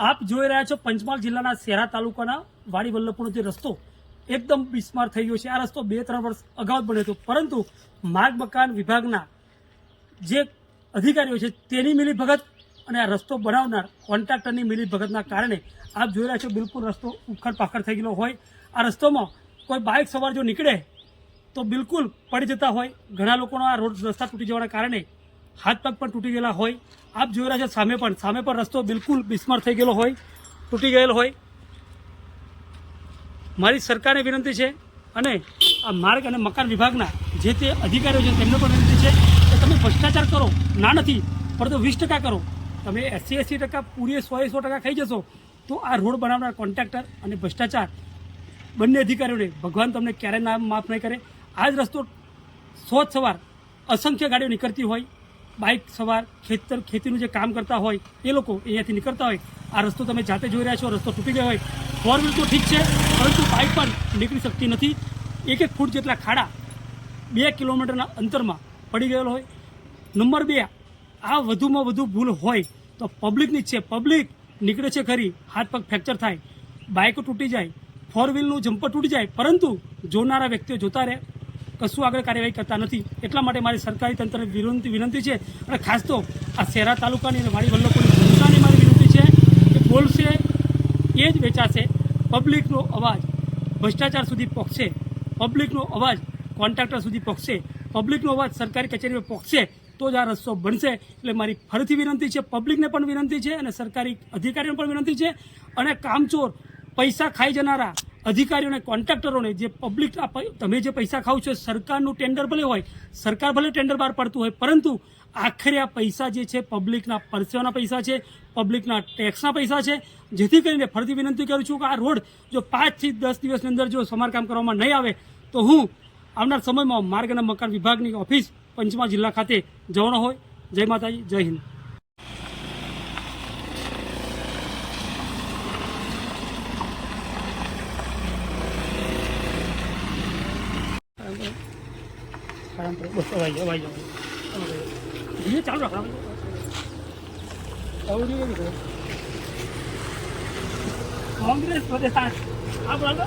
આપ જોઈ રહ્યા છો પંચમહાલ જિલ્લાના શહેરા તાલુકાના વાડી વલ્લભપુરનો જે રસ્તો એકદમ બિસ્માર થઈ ગયો છે। આ રસ્તો 2-3 વર્ષ અગાઉ બન્યો હતો, પરંતુ માર્ગ મકાન વિભાગના જે અધિકારીઓ છે તેની મિલીભગત અને આ રસ્તો બનાવનાર કોન્ટ્રાક્ટરની મિલીભગતના કારણે આપ જોઈ રહ્યા છો બિલકુલ રસ્તો ઉખડ પાખડ થઈ ગયેલો હોય। આ રસ્તોમાં કોઈ બાઇક સવાર જો નીકળે તો બિલકુલ પડી જતા હોય। ઘણા લોકોનો આ રોડ રસ્તા તૂટી જવાના કારણે હાથ પગ પણ તૂટી ગયેલા હોય। આપ જોઈ રહ્યા છો સામે પણ રસ્તો બિલકુલ બિસ્માર થઈ ગયેલો હોય, તૂટી ગયેલો હોય। મારી સરકારને વિનંતી છે અને આ માર્ગ અને મકાન વિભાગના જે તે અધિકારીઓ છે તેમને પણ વિનંતી છે કે તમે ભ્રષ્ટાચાર કરો ના નથી, પરંતુ 20% કરો। તમે 80% પૂરી 100% ખાઈ જશો તો આ રોડ બનાવનાર કોન્ટ્રાક્ટર અને ભ્રષ્ટાચાર બંને અધિકારીઓને ભગવાન તમને ક્યારેય ના માફ નહીં કરે। આ જ રસ્તો સોજ સવાર અસંખ્ય ગાડીઓ નીકળતી હોય, બાઇક સવાર ખેતીનું જે કામ કરતા હોય એ લોકો અહીંયાથી નીકળતા હોય। આ રસ્તો તમે જાતે જોઈ રહ્યા છો, રસ્તો તૂટી ગયો હોય। 4 વ્હીલ તો ઠીક છે, પરંતુ બાઇક પણ નીકળી શકતી નથી। 1-1 ફૂટ જેટલા ખાડા 2 કિલોમીટરના અંતરમાં પડી ગયેલો હોય। નંબર 2, આ વધુમાં વધુ ભૂલ હોય તો પબ્લિકની જ છે। પબ્લિક નીકળે છે ખરી, હાથ પગ ફ્રેક્ચર થાય, બાઇકો તૂટી જાય, 4 વ્હીલનું જમ્પર તૂટી જાય, પરંતુ જોનારા વ્યક્તિઓ જોતા રહે, કશું આગળ કાર્યવાહી કરતા નથી। એટલા માટે મારી સરકારી તંત્રને વિનંતી છે અને ખાસ તો આ શહેરા તાલુકાની અને વાડી વલ્લભપુરની જનતાની મારી વિનંતી છે કે બોલશે એ જ વેચાશે। પબ્લિકનો અવાજ ભ્રષ્ટાચાર સુધી પહોંચશે, પબ્લિકનો અવાજ કોન્ટ્રાક્ટર સુધી પહોંચશે, પબ્લિકનો અવાજ સરકારી કચેરીમાં પહોંચશે તો જ આ રસ્તો બનશે। એટલે મારી ફરીથી વિનંતી છે, પબ્લિકને પણ વિનંતી છે અને સરકારી અધિકારીઓને પણ વિનંતી છે અને કામચોર પૈસા ખાઈ જનારા અધિકારીઓને કોન્ટ્રાક્ટરોને જે પબ્લિક તમે જે પૈસા ખાવ છો, સરકારનું ટેન્ડર ભલે હોય, સરકાર ભલે ટેન્ડર બહાર પડતું હોય, પરંતુ આખરે આ પૈસા જે છે પબ્લિકના પરસેવાના પૈસા છે, પબ્લિકના ટેક્સના પૈસા છે। જેથી કરીને ફરીથી વિનંતી કરું છું કે આ રોડ જો 5 થી 10 દિવસની અંદર જો સમારકામ કરવામાં નહીં આવે તો હું આવનાર સમયમાં માર્ગ અને મકાન વિભાગની ઓફિસ પંચમહાલ જિલ્લા ખાતે જવાનો હોય। જય માતાજી, જય હિન્દ। ચાલુ રાખ કોંગ્રેસ પ્રદેશ આ બોલો